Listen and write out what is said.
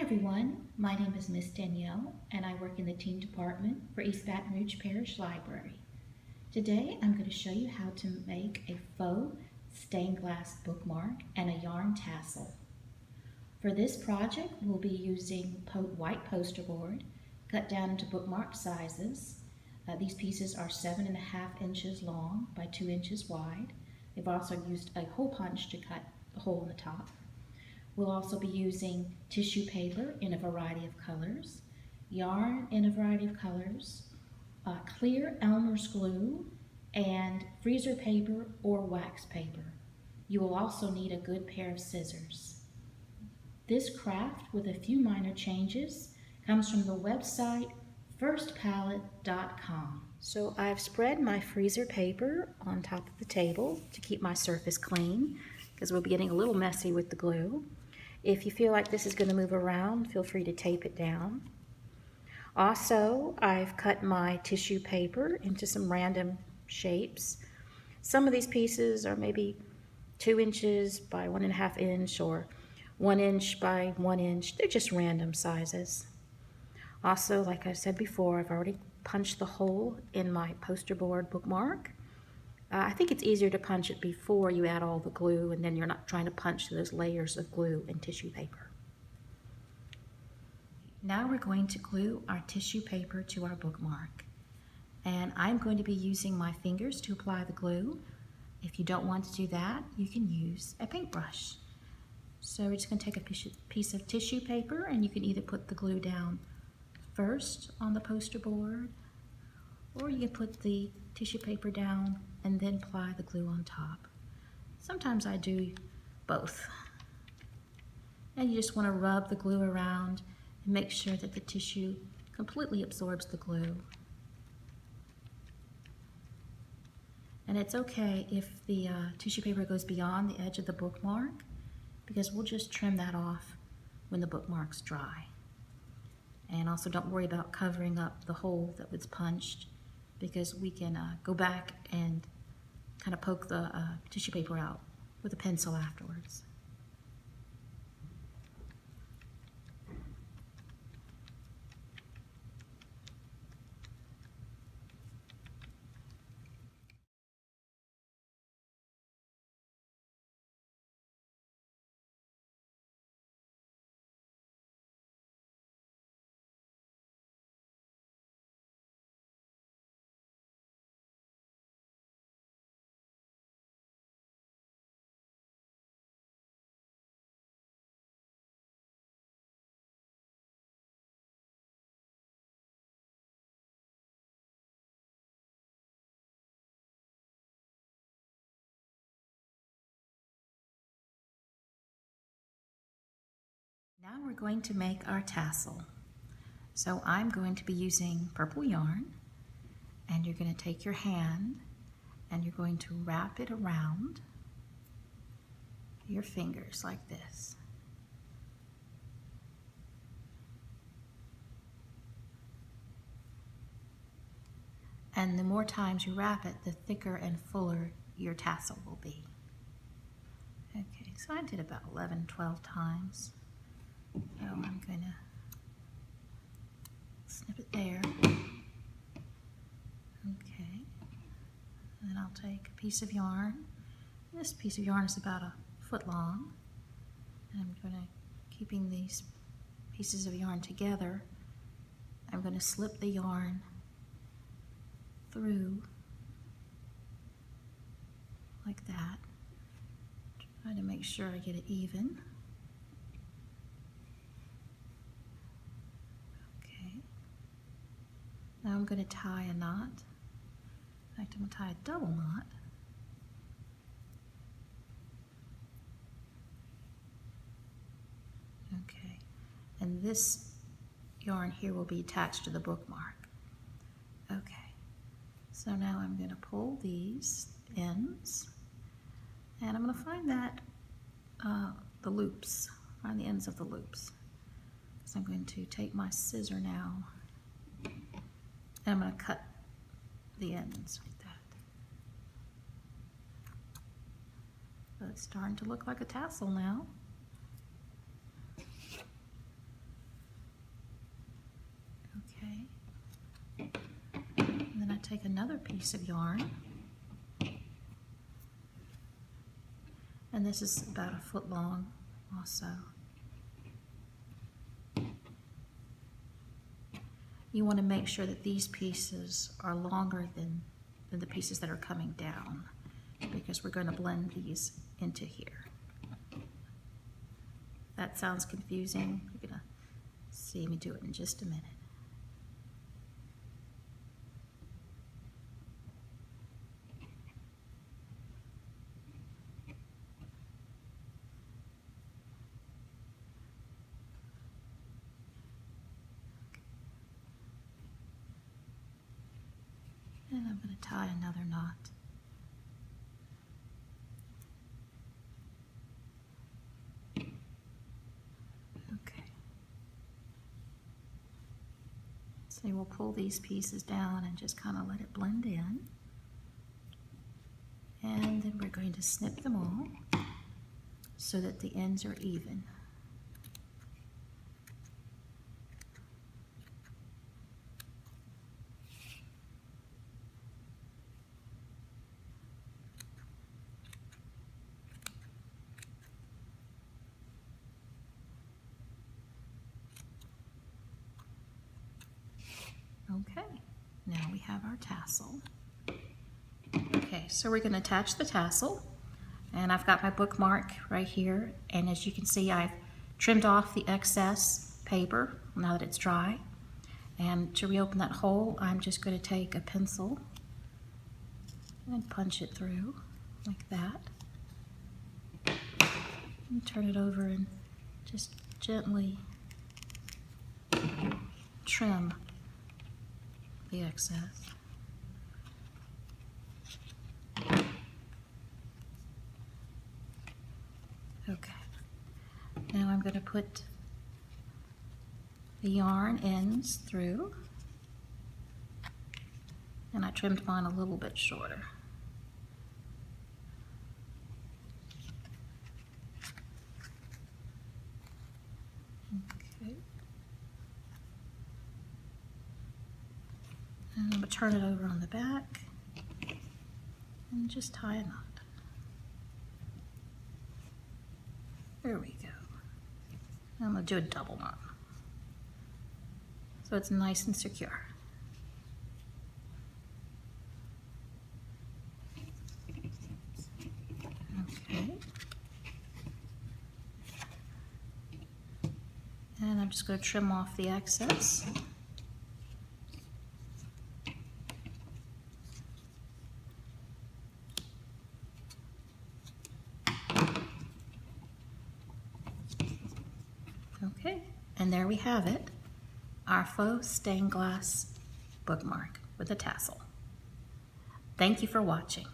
everyone, my name is Miss Danielle and I work in the teen department for East Baton Rouge Parish Library. Today I'm going to show you how to make a faux stained glass bookmark and a yarn tassel. For this project we'll be using white poster board cut down into bookmark sizes. These pieces are 7.5 inches long by 2 inches wide. They've also used a hole punch to cut a hole in the top. We'll also be using tissue paper in a variety of colors, yarn in a variety of colors, clear Elmer's glue, and freezer paper or wax paper. You will also need a good pair of scissors. This craft, with a few minor changes, comes from the website firstpalette.com. So I've spread my freezer paper on top of the table to keep my surface clean, because we'll be getting a little messy with the glue. If you feel like this is going to move around, feel free to tape it down. Also, I've cut my tissue paper into some random shapes. Some of these pieces are maybe 2 inches by 1.5 inch or 1 inch by 1 inch. They're just random sizes. Also, like I said before, I've already punched the hole in my poster board bookmark. I think it's easier to punch it before you add all the glue, and then you're not trying to punch those layers of glue and tissue paper. Now we're going to glue our tissue paper to our bookmark. And I'm going to be using my fingers to apply the glue. If you don't want to do that, you can use a paintbrush. So we're just going to take a piece of tissue paper, and you can either put the glue down first on the poster board, or you can put the tissue paper down and then apply the glue on top. Sometimes I do both. And you just want to rub the glue around and make sure that the tissue completely absorbs the glue. And it's okay if the tissue paper goes beyond the edge of the bookmark, because we'll just trim that off when the bookmark's dry. And also don't worry about covering up the hole that was punched, because we can go back and kind of poke the tissue paper out with a pencil afterwards. Now we're going to make our tassel. So I'm going to be using purple yarn, and you're going to take your hand and you're going to wrap it around your fingers like this. And the more times you wrap it, the thicker and fuller your tassel will be. Okay, so I did about 11, 12 times. So I'm going to snip it there. Okay. And then I'll take a piece of yarn. This piece of yarn is about 1 foot long. And I'm going to, keeping these pieces of yarn together, I'm going to slip the yarn through like that. Try to make sure I get it even. Now I'm going to tie a knot. In fact, I'm going to tie a double knot. Okay, and this yarn here will be attached to the bookmark. Okay, so now I'm going to pull these ends, and I'm going to find that the loops, find the ends of the loops. So I'm going to take my scissor now, and I'm going to cut the ends like that. So it's starting to look like a tassel now. take another piece of yarn, and this is about 1 foot long also. You want to make sure that these pieces are longer than the pieces that are coming down, because we're going to blend these into here. That sounds confusing. You're going to see me do it in just a minute. And I'm going to tie another knot. Okay. So we'll pull these pieces down and just kind of let it blend in. And then we're going to snip them all so that the ends are even. Okay, now we have our tassel. Okay, so we're going to attach the tassel, and I've got my bookmark right here, and as you can see, I've trimmed off the excess paper now that it's dry. And to reopen that hole, I'm just going to take a pencil and punch it through like that, and turn it over and just gently trim the excess. Okay, now I'm going to put the yarn ends through, and I trimmed mine a little bit shorter. Okay. And I'm going to turn it over on the back and just tie a knot. There we go. I'm going to do a double knot so it's nice and secure. Okay. And I'm just going to trim off the excess. Okay, and there we have it, our faux stained glass bookmark with a tassel. Thank you for watching.